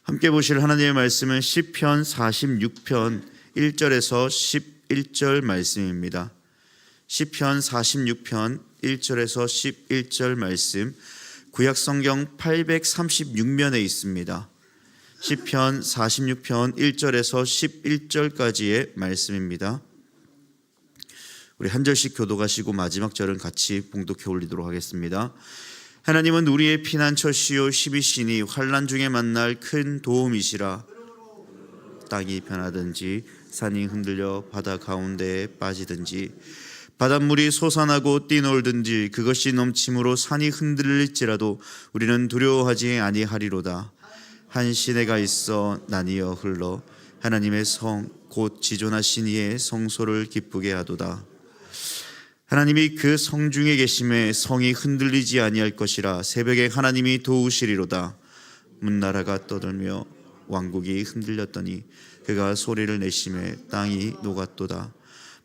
함께 보실 하나님의 말씀은 시편 46편 1절에서 11절 말씀입니다. 시편 46편 1절에서 11절 말씀, 구약성경 836면에 있습니다. 시편 46편 1절에서 11절까지의 말씀입니다. 우리 한 절씩 교독하시고 마지막 절은 같이 봉독해 올리도록 하겠습니다. 하나님은 우리의 피난처시요 힘이시니 환난 중에 만날 큰 도움이시라. 땅이 변하든지 산이 흔들려 바다 가운데에 빠지든지 바닷물이 솟아나고 뛰놀든지 그것이 넘침으로 산이 흔들릴지라도 우리는 두려워하지 아니하리로다. 한 시내가 있어 나뉘어 흘러 하나님의 성 곧 지존하신 이의 성소를 기쁘게 하도다. 하나님이 그 성 중에 계심에 성이 흔들리지 아니할 것이라. 새벽에 하나님이 도우시리로다. 문나라가 떠들며 왕국이 흔들렸더니 그가 소리를 내심에 땅이 녹았도다.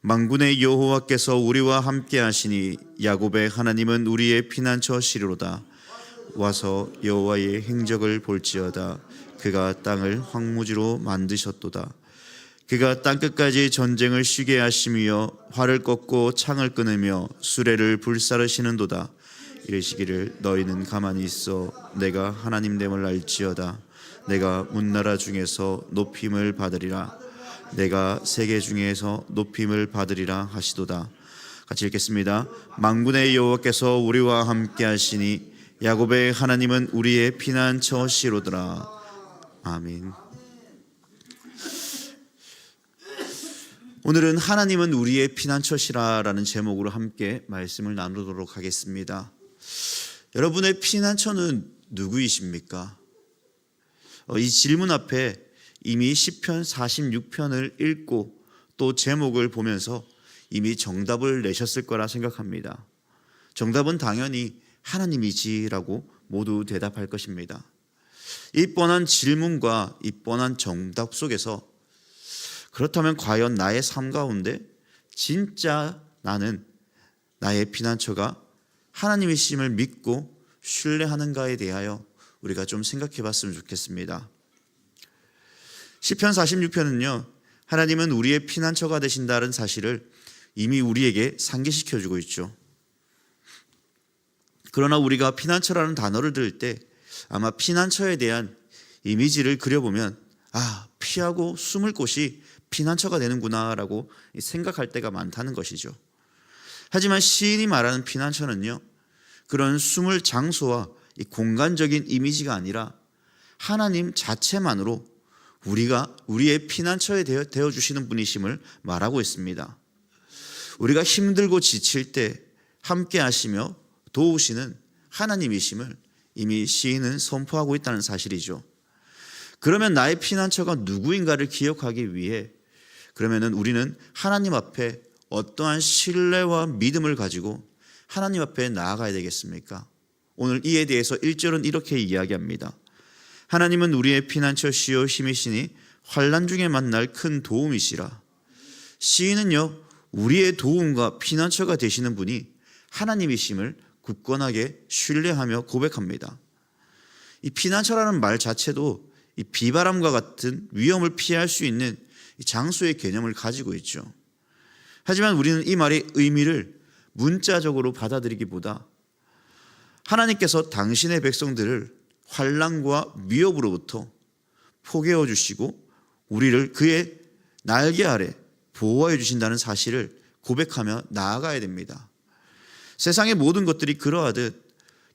만군의 여호와께서 우리와 함께 하시니 야곱의 하나님은 우리의 피난처시리로다. 와서 여호와의 행적을 볼지어다. 그가 땅을 황무지로 만드셨도다. 그가 땅끝까지 전쟁을 쉬게 하시며 활을 꺾고 창을 끊으며 수레를 불사르시는도다. 이르시기를 너희는 가만히 있어 내가 하나님됨을 알지어다. 내가 문나라 중에서 높임을 받으리라. 내가 세계 중에서 높임을 받으리라 하시도다. 같이 읽겠습니다. 만군의 여호와께서 우리와 함께 하시니 야곱의 하나님은 우리의 피난처시로더라. 아멘. 오늘은 하나님은 우리의 피난처시라라는 제목으로 함께 말씀을 나누도록 하겠습니다. 여러분의 피난처는 누구이십니까? 이 질문 앞에 이미 시편 46편을 읽고 또 제목을 보면서 이미 정답을 내셨을 거라 생각합니다. 정답은 당연히 하나님이지라고 모두 대답할 것입니다. 이 뻔한 질문과 이 뻔한 정답 속에서 그렇다면 과연 나의 삶 가운데 진짜 나는 나의 피난처가 하나님이심을 믿고 신뢰하는가에 대하여 우리가 좀 생각해 봤으면 좋겠습니다. 시편 46편은요, 하나님은 우리의 피난처가 되신다는 사실을 이미 우리에게 상기시켜 주고 있죠. 그러나 우리가 피난처라는 단어를 들을 때 아마 피난처에 대한 이미지를 그려보면 피하고 숨을 곳이 피난처가 되는구나라고 생각할 때가 많다는 것이죠. 하지만 시인이 말하는 피난처는요, 그런 숨을 장소와 이 공간적인 이미지가 아니라 하나님 자체만으로 우리의 피난처에 되어주시는 분이심을 말하고 있습니다. 우리가 힘들고 지칠 때 함께 하시며 도우시는 하나님이심을 이미 시인은 선포하고 있다는 사실이죠. 그러면 나의 피난처가 누구인가를 기억하기 위해 그러면은 우리는 하나님 앞에 어떠한 신뢰와 믿음을 가지고 하나님 앞에 나아가야 되겠습니까? 오늘 이에 대해서 1절은 이렇게 이야기합니다. 하나님은 우리의 피난처시요 힘이시니 환난 중에 만날 큰 도움이시라. 시인은요, 우리의 도움과 피난처가 되시는 분이 하나님이심을 굳건하게 신뢰하며 고백합니다. 이 피난처라는 말 자체도 이 비바람과 같은 위험을 피할 수 있는 장소의 개념을 가지고 있죠. 하지만 우리는 이 말의 의미를 문자적으로 받아들이기보다 하나님께서 당신의 백성들을 환난과 위협으로부터 포개어 주시고 우리를 그의 날개 아래 보호해 주신다는 사실을 고백하며 나아가야 됩니다. 세상의 모든 것들이 그러하듯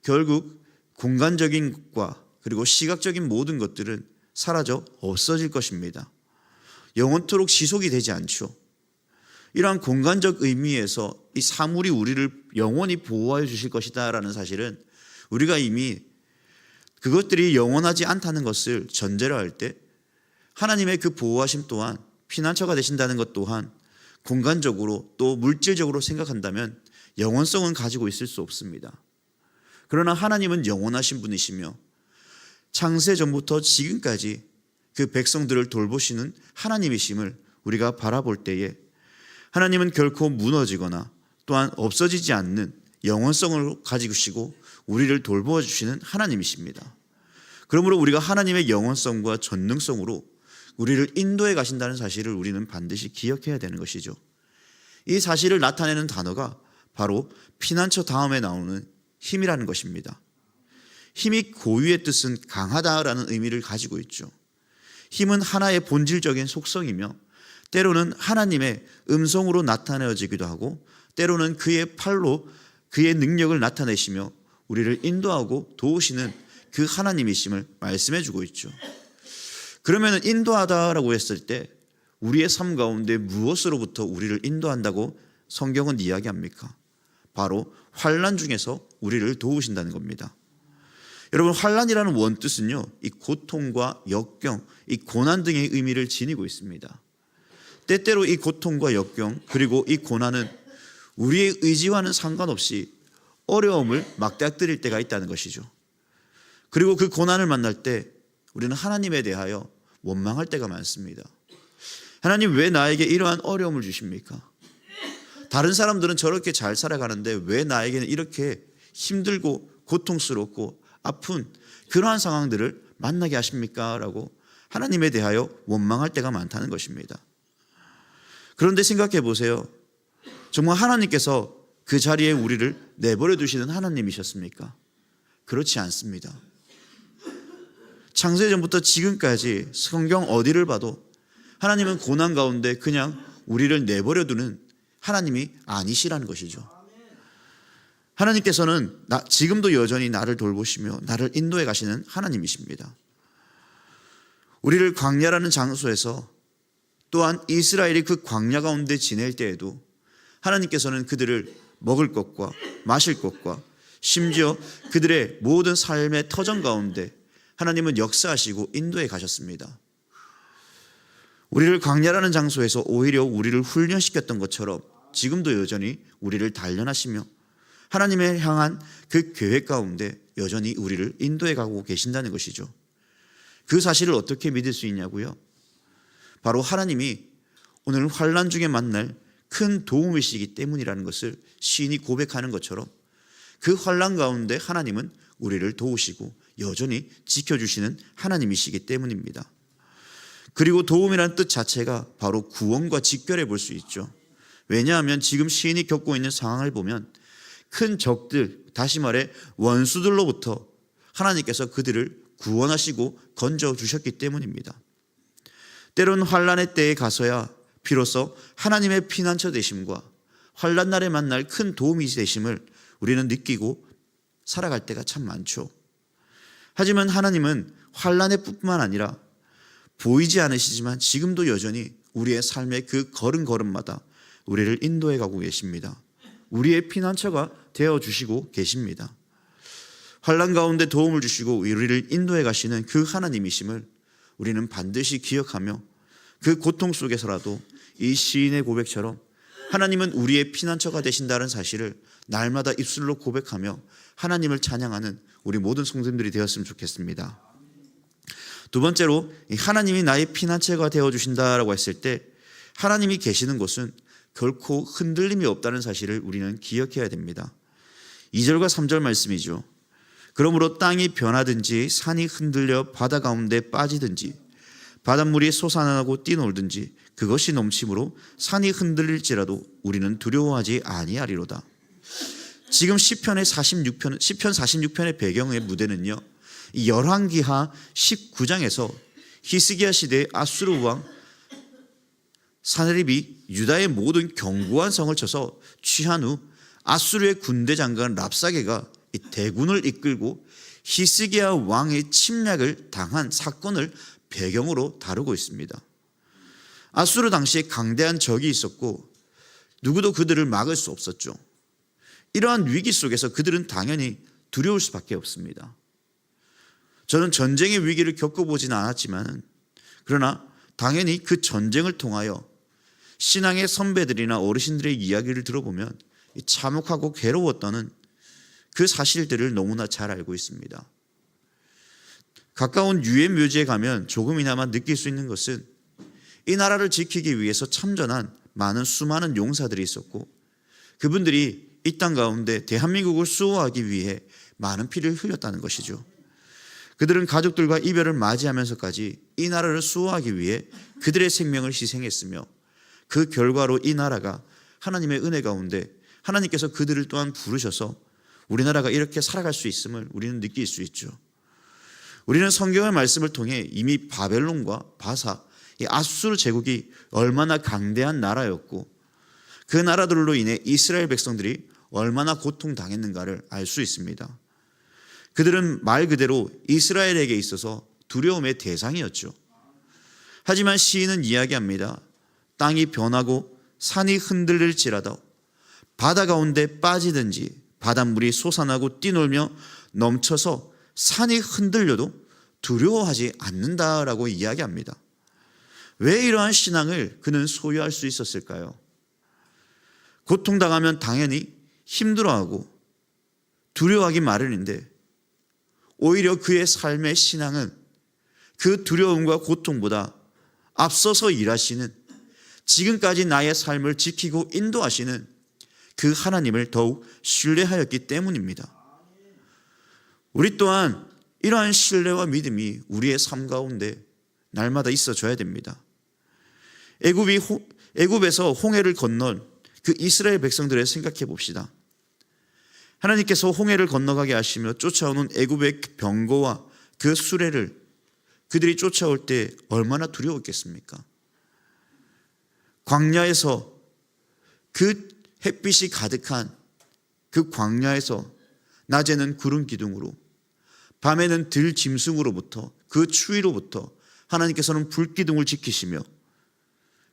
결국 공간적인 것과 그리고 시각적인 모든 것들은 사라져 없어질 것입니다. 영원토록 지속이 되지 않죠. 이러한 공간적 의미에서 이 사물이 우리를 영원히 보호해 주실 것이다 라는 사실은 우리가 이미 그것들이 영원하지 않다는 것을 전제로 할 때 하나님의 그 보호하심 또한 피난처가 되신다는 것 또한 공간적으로 또 물질적으로 생각한다면 영원성은 가지고 있을 수 없습니다. 그러나 하나님은 영원하신 분이시며 창세 전부터 지금까지 그 백성들을 돌보시는 하나님이심을 우리가 바라볼 때에 하나님은 결코 무너지거나 또한 없어지지 않는 영원성을 가지시고 우리를 돌보아 주시는 하나님이십니다. 그러므로 우리가 하나님의 영원성과 전능성으로 우리를 인도해 가신다는 사실을 우리는 반드시 기억해야 되는 것이죠. 이 사실을 나타내는 단어가 바로 피난처 다음에 나오는 힘이라는 것입니다. 힘이 고유의 뜻은 강하다라는 의미를 가지고 있죠. 힘은 하나의 본질적인 속성이며 때로는 하나님의 음성으로 나타내어지기도 하고 때로는 그의 팔로 그의 능력을 나타내시며 우리를 인도하고 도우시는 그 하나님이심을 말씀해 주고 있죠. 그러면 인도하다라고 했을 때 우리의 삶 가운데 무엇으로부터 우리를 인도한다고 성경은 이야기합니까? 바로 환난 중에서 우리를 도우신다는 겁니다. 여러분, 환난이라는 원뜻은요, 이 고통과 역경, 이 고난 등의 의미를 지니고 있습니다. 때때로 이 고통과 역경 그리고 이 고난은 우리의 의지와는 상관없이 어려움을 맞닥뜨릴 때가 있다는 것이죠. 그리고 그 고난을 만날 때 우리는 하나님에 대하여 원망할 때가 많습니다. 하나님, 왜 나에게 이러한 어려움을 주십니까? 다른 사람들은 저렇게 잘 살아가는데 왜 나에게는 이렇게 힘들고 고통스럽고 아픈 그러한 상황들을 만나게 하십니까? 라고 하나님에 대하여 원망할 때가 많다는 것입니다. 그런데 생각해 보세요. 정말 하나님께서 그 자리에 우리를 내버려 두시는 하나님이셨습니까? 그렇지 않습니다. 창세전부터 지금까지 성경 어디를 봐도 하나님은 고난 가운데 그냥 우리를 내버려 두는 하나님이 아니시라는 것이죠. 하나님께서는 지금도 여전히 나를 돌보시며 나를 인도해 가시는 하나님이십니다. 우리를 광야라는 장소에서 또한 이스라엘이 그 광야 가운데 지낼 때에도 하나님께서는 그들을 먹을 것과 마실 것과 심지어 그들의 모든 삶의 터전 가운데 하나님은 역사하시고 인도해 가셨습니다. 우리를 광야라는 장소에서 오히려 우리를 훈련시켰던 것처럼 지금도 여전히 우리를 단련하시며 하나님을 향한 그 계획 가운데 여전히 우리를 인도해 가고 계신다는 것이죠. 그 사실을 어떻게 믿을 수 있냐고요? 바로 하나님이 오늘 환난 중에 만날 큰 도움이시기 때문이라는 것을 시인이 고백하는 것처럼 그 환난 가운데 하나님은 우리를 도우시고 여전히 지켜주시는 하나님이시기 때문입니다. 그리고 도움이라는 뜻 자체가 바로 구원과 직결해 볼 수 있죠. 왜냐하면 지금 시인이 겪고 있는 상황을 보면 큰 적들, 다시 말해 원수들로부터 하나님께서 그들을 구원하시고 건져주셨기 때문입니다. 때로는 환난의 때에 가서야 비로소 하나님의 피난처 되심과 환난 날에 만날 큰 도움이 되심을 우리는 느끼고 살아갈 때가 참 많죠. 하지만 하나님은 환난의 뿐만 아니라 보이지 않으시지만 지금도 여전히 우리의 삶의 그 걸음걸음마다 우리를 인도해 가고 계십니다. 우리의 피난처가 되어주시고 계십니다. 환난 가운데 도움을 주시고 우리를 인도해 가시는 그 하나님이심을 우리는 반드시 기억하며 그 고통 속에서라도 이 시인의 고백처럼 하나님은 우리의 피난처가 되신다는 사실을 날마다 입술로 고백하며 하나님을 찬양하는 우리 모든 성도님들이 되었으면 좋겠습니다. 두 번째로 하나님이 나의 피난처가 되어주신다라고 했을 때 하나님이 계시는 곳은 결코 흔들림이 없다는 사실을 우리는 기억해야 됩니다. 2절과 3절 말씀이죠. 그러므로 땅이 변하든지 산이 흔들려 바다 가운데 빠지든지 바닷물이 솟아나고 뛰놀든지 그것이 넘침으로 산이 흔들릴지라도 우리는 두려워하지 아니하리로다. 지금 시편 46편의 배경의 무대는요, 열왕기하 19장에서 히스기야 시대의 아수르 왕 사네립이 유다의 모든 견고한 성을 쳐서 취한 후 아수르의 군대 장관 랍사게가 이 대군을 이끌고 히스기야 왕의 침략을 당한 사건을 배경으로 다루고 있습니다. 아수르 당시에 강대한 적이 있었고 누구도 그들을 막을 수 없었죠. 이러한 위기 속에서 그들은 당연히 두려울 수밖에 없습니다. 저는 전쟁의 위기를 겪어보지는 않았지만 그러나 당연히 그 전쟁을 통하여 신앙의 선배들이나 어르신들의 이야기를 들어보면 참혹하고 괴로웠다는 그 사실들을 너무나 잘 알고 있습니다. 가까운 유엔 묘지에 가면 조금이나마 느낄 수 있는 것은 이 나라를 지키기 위해서 참전한 수많은 용사들이 있었고 그분들이 이 땅 가운데 대한민국을 수호하기 위해 많은 피를 흘렸다는 것이죠. 그들은 가족들과 이별을 맞이하면서까지 이 나라를 수호하기 위해 그들의 생명을 희생했으며 그 결과로 이 나라가 하나님의 은혜 가운데 하나님께서 그들을 또한 부르셔서 우리나라가 이렇게 살아갈 수 있음을 우리는 느낄 수 있죠. 우리는 성경의 말씀을 통해 이미 바벨론과 바사, 이 아수르 제국이 얼마나 강대한 나라였고 그 나라들로 인해 이스라엘 백성들이 얼마나 고통당했는가를 알 수 있습니다. 그들은 말 그대로 이스라엘에게 있어서 두려움의 대상이었죠. 하지만 시인은 이야기합니다. 땅이 변하고 산이 흔들릴지라도 바다 가운데 빠지든지 바닷물이 솟아나고 뛰놀며 넘쳐서 산이 흔들려도 두려워하지 않는다라고 이야기합니다. 왜 이러한 신앙을 그는 소유할 수 있었을까요? 고통당하면 당연히 힘들어하고 두려워하기 마련인데 오히려 그의 삶의 신앙은 그 두려움과 고통보다 앞서서 일하시는, 지금까지 나의 삶을 지키고 인도하시는 그 하나님을 더욱 신뢰하였기 때문입니다. 우리 또한 이러한 신뢰와 믿음이 우리의 삶 가운데 날마다 있어줘야 됩니다. 애굽에서 홍해를 건넌 그 이스라엘 백성들을 생각해 봅시다. 하나님께서 홍해를 건너가게 하시며 쫓아오는 애굽의 병거와 그 수레를 그들이 쫓아올 때 얼마나 두려웠겠습니까? 광야에서 그 햇빛이 가득한 그 광야에서 낮에는 구름 기둥으로 밤에는 들 짐승으로부터 그 추위로부터 하나님께서는 불 기둥을 지키시며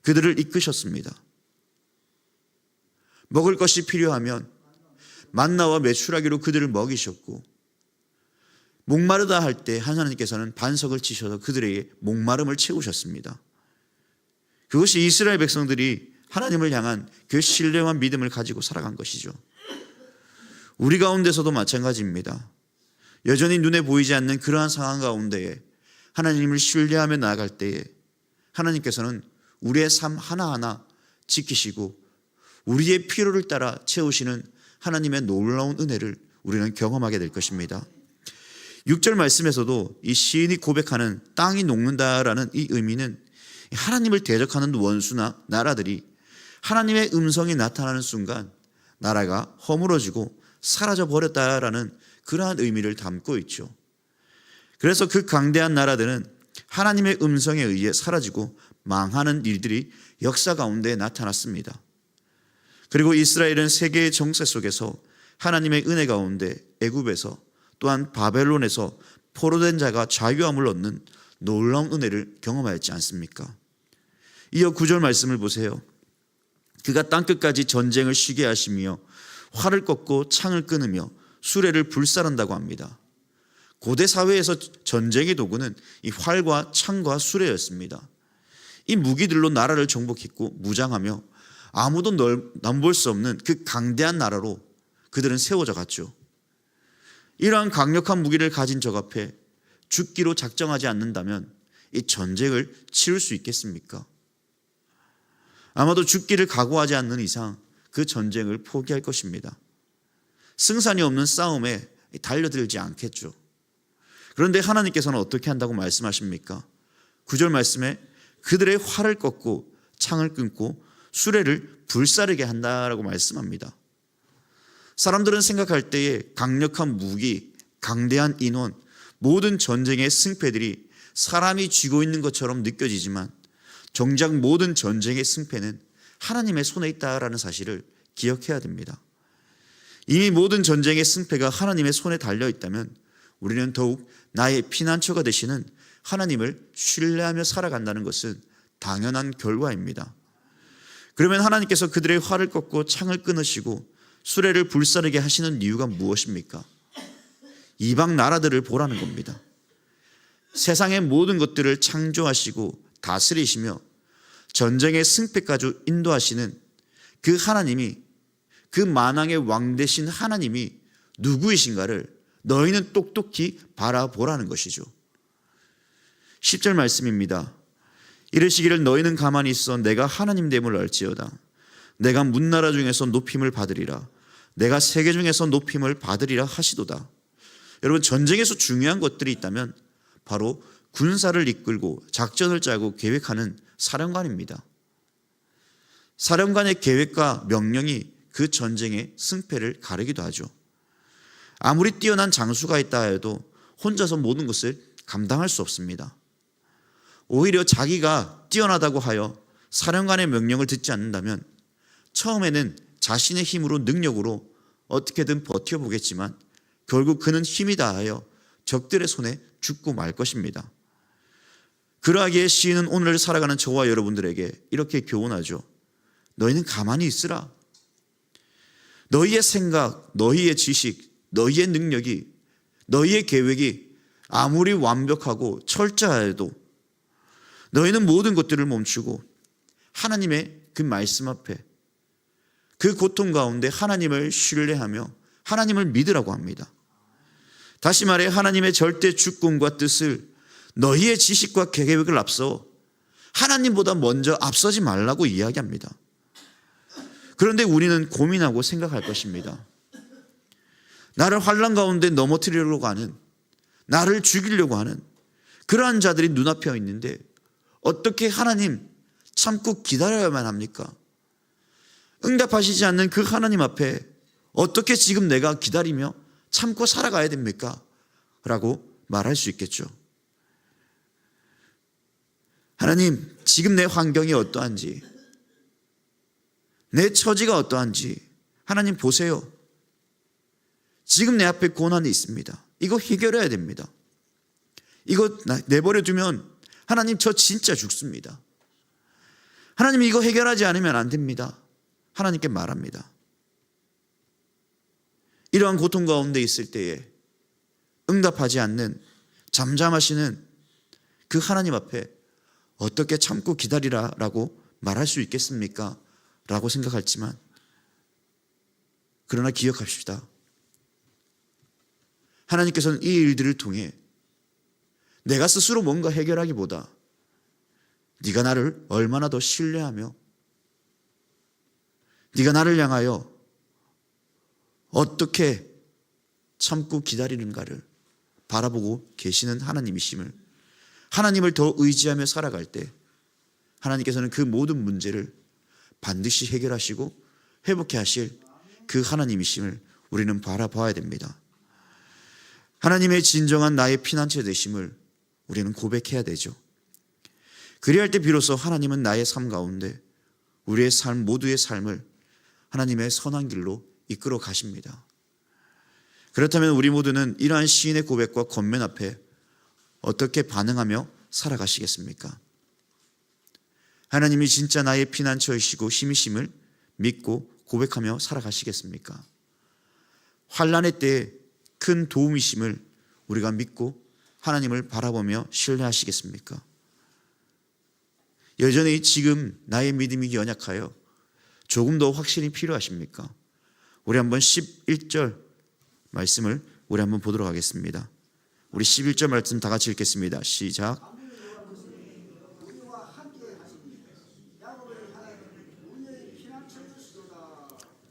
그들을 이끄셨습니다. 먹을 것이 필요하면 만나와 메추라기로 그들을 먹이셨고 목마르다 할 때 하나님께서는 반석을 치셔서 그들에게 목마름을 채우셨습니다. 그것이 이스라엘 백성들이 하나님을 향한 그 신뢰와 믿음을 가지고 살아간 것이죠. 우리 가운데서도 마찬가지입니다. 여전히 눈에 보이지 않는 그러한 상황 가운데에 하나님을 신뢰하며 나아갈 때에 하나님께서는 우리의 삶 하나하나 지키시고 우리의 필요를 따라 채우시는 하나님의 놀라운 은혜를 우리는 경험하게 될 것입니다. 6절 말씀에서도 이 시인이 고백하는 땅이 녹는다라는 이 의미는 하나님을 대적하는 원수나 나라들이 하나님의 음성이 나타나는 순간 나라가 허물어지고 사라져 버렸다라는 그러한 의미를 담고 있죠. 그래서 그 강대한 나라들은 하나님의 음성에 의해 사라지고 망하는 일들이 역사 가운데 나타났습니다. 그리고 이스라엘은 세계의 정세 속에서 하나님의 은혜 가운데 애굽에서 또한 바벨론에서 포로된 자가 자유함을 얻는 놀라운 은혜를 경험하였지 않습니까? 이어 9절 말씀을 보세요. 그가 땅끝까지 전쟁을 쉬게 하시며 활을 꺾고 창을 끊으며 수레를 불살른다고 합니다. 고대 사회에서 전쟁의 도구는 이 활과 창과 수레였습니다. 이 무기들로 나라를 정복했고 무장하며 아무도 넘볼 수 없는 그 강대한 나라로 그들은 세워져 갔죠. 이러한 강력한 무기를 가진 적 앞에 죽기로 작정하지 않는다면 이 전쟁을 치를 수 있겠습니까? 아마도 죽기를 각오하지 않는 이상 그 전쟁을 포기할 것입니다. 승산이 없는 싸움에 달려들지 않겠죠. 그런데 하나님께서는 어떻게 한다고 말씀하십니까? 9절 말씀에 그들의 활을 꺾고 창을 끊고 수레를 불사르게 한다라고 말씀합니다. 사람들은 생각할 때에 강력한 무기, 강대한 인원, 모든 전쟁의 승패들이 사람이 쥐고 있는 것처럼 느껴지지만 정작 모든 전쟁의 승패는 하나님의 손에 있다라는 사실을 기억해야 됩니다. 이미 모든 전쟁의 승패가 하나님의 손에 달려 있다면 우리는 더욱 나의 피난처가 되시는 하나님을 신뢰하며 살아간다는 것은 당연한 결과입니다. 그러면 하나님께서 그들의 활을 꺾고 창을 끊으시고 수레를 불사르게 하시는 이유가 무엇입니까? 이방 나라들을 보라는 겁니다. 세상의 모든 것들을 창조하시고 다스리시며 전쟁의 승패까지 인도하시는 그 하나님이, 그 만왕의 왕 되신 하나님이 누구이신가를 너희는 똑똑히 바라보라는 것이죠. 10절 말씀입니다. 이르시기를 너희는 가만히 있어 내가 하나님 됨을 알지어다. 내가 문나라 중에서 높임을 받으리라. 내가 세계 중에서 높임을 받으리라 하시도다. 여러분, 전쟁에서 중요한 것들이 있다면 바로 군사를 이끌고 작전을 짜고 계획하는 사령관입니다. 사령관의 계획과 명령이 그 전쟁의 승패를 가르기도 하죠. 아무리 뛰어난 장수가 있다 해도 혼자서 모든 것을 감당할 수 없습니다. 오히려 자기가 뛰어나다고 하여 사령관의 명령을 듣지 않는다면 처음에는 자신의 힘으로 능력으로 어떻게든 버텨보겠지만 결국 그는 힘이 다하여 적들의 손에 죽고 말 것입니다. 그러하기에 시인은 오늘 살아가는 저와 여러분들에게 이렇게 교훈하죠. 너희는 가만히 있으라. 너희의 생각, 너희의 지식, 너희의 능력이, 너희의 계획이 아무리 완벽하고 철저하여도 너희는 모든 것들을 멈추고 하나님의 그 말씀 앞에 그 고통 가운데 하나님을 신뢰하며 하나님을 믿으라고 합니다. 다시 말해 하나님의 절대 주권과 뜻을 너희의 지식과 계획을 앞서 하나님보다 먼저 앞서지 말라고 이야기합니다. 그런데 우리는 고민하고 생각할 것입니다. 나를 환난 가운데 넘어뜨리려고 하는, 나를 죽이려고 하는 그러한 자들이 눈앞에 있는데 어떻게 하나님 참고 기다려야만 합니까? 응답하시지 않는 그 하나님 앞에 어떻게 지금 내가 기다리며 참고 살아가야 됩니까? 라고 말할 수 있겠죠. 하나님, 지금 내 환경이 어떠한지, 내 처지가 어떠한지 하나님 보세요. 지금 내 앞에 고난이 있습니다. 이거 해결해야 됩니다. 이거 내버려 두면 하나님 저 진짜 죽습니다. 하나님 이거 해결하지 않으면 안 됩니다. 하나님께 말합니다. 이러한 고통 가운데 있을 때에 응답하지 않는 잠잠하시는 그 하나님 앞에 어떻게 참고 기다리라라고 말할 수 있겠습니까? 라고 생각했지만 그러나 기억합시다. 하나님께서는 이 일들을 통해 내가 스스로 뭔가 해결하기보다 네가 나를 얼마나 더 신뢰하며 네가 나를 향하여 어떻게 참고 기다리는가를 바라보고 계시는 하나님이심을, 하나님을 더 의지하며 살아갈 때 하나님께서는 그 모든 문제를 반드시 해결하시고 회복해 하실 그 하나님이심을 우리는 바라봐야 됩니다. 하나님의 진정한 나의 피난처 되심을 우리는 고백해야 되죠. 그리할 때 비로소 하나님은 나의 삶 가운데 우리의 삶 모두의 삶을 하나님의 선한 길로 이끌어 가십니다. 그렇다면 우리 모두는 이러한 시인의 고백과 권면 앞에 어떻게 반응하며 살아가시겠습니까? 하나님이 진짜 나의 피난처이시고 힘이심을 믿고 고백하며 살아가시겠습니까? 환난의 때에 큰 도움이심을 우리가 믿고 하나님을 바라보며 신뢰하시겠습니까? 여전히 지금 나의 믿음이 연약하여 조금 더 확신이 필요하십니까? 우리 한번 11절 말씀을 우리 한번 보도록 하겠습니다. 우리 11절 말씀 다 같이 읽겠습니다. 시작.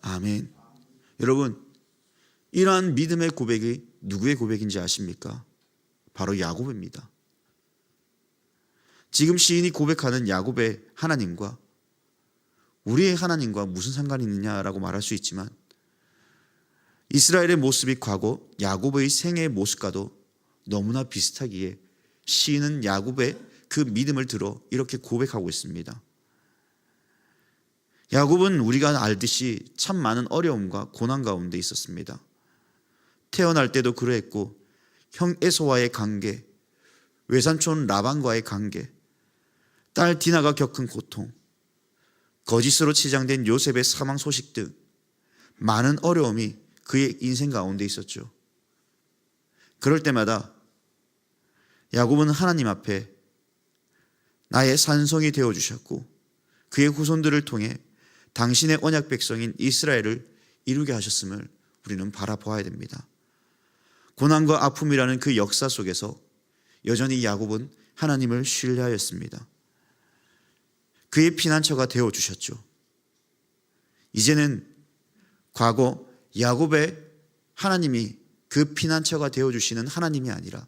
아멘. 여러분, 이러한 믿음의 고백이 누구의 고백인지 아십니까? 바로 야곱입니다. 지금 시인이 고백하는 야곱의 하나님과 우리의 하나님과 무슨 상관이 있느냐라고 말할 수 있지만 이스라엘의 모습이 과거 야곱의 생애의 모습과도 너무나 비슷하기에 시인은 야곱의 그 믿음을 들어 이렇게 고백하고 있습니다. 야곱은 우리가 알듯이 참 많은 어려움과 고난 가운데 있었습니다. 태어날 때도 그러했고 형 에서와의 관계, 외삼촌 라반과의 관계, 딸 디나가 겪은 고통, 거짓으로 치장된 요셉의 사망 소식 등 많은 어려움이 그의 인생 가운데 있었죠. 그럴 때마다 야곱은 하나님 앞에 나의 산성이 되어주셨고 그의 후손들을 통해 당신의 언약 백성인 이스라엘을 이루게 하셨음을 우리는 바라보아야 됩니다. 고난과 아픔이라는 그 역사 속에서 여전히 야곱은 하나님을 신뢰하였습니다. 그의 피난처가 되어주셨죠. 이제는 과거 야곱의 하나님이 그 피난처가 되어주시는 하나님이 아니라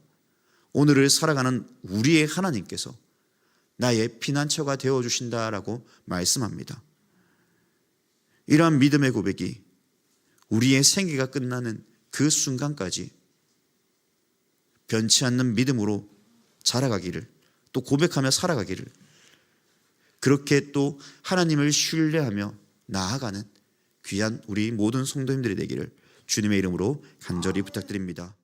오늘을 살아가는 우리의 하나님께서 나의 피난처가 되어주신다라고 말씀합니다. 이러한 믿음의 고백이 우리의 생애가 끝나는 그 순간까지 변치 않는 믿음으로 자라가기를, 또 고백하며 살아가기를, 그렇게 또 하나님을 신뢰하며 나아가는 귀한 우리 모든 성도님들이 되기를 주님의 이름으로 간절히 부탁드립니다.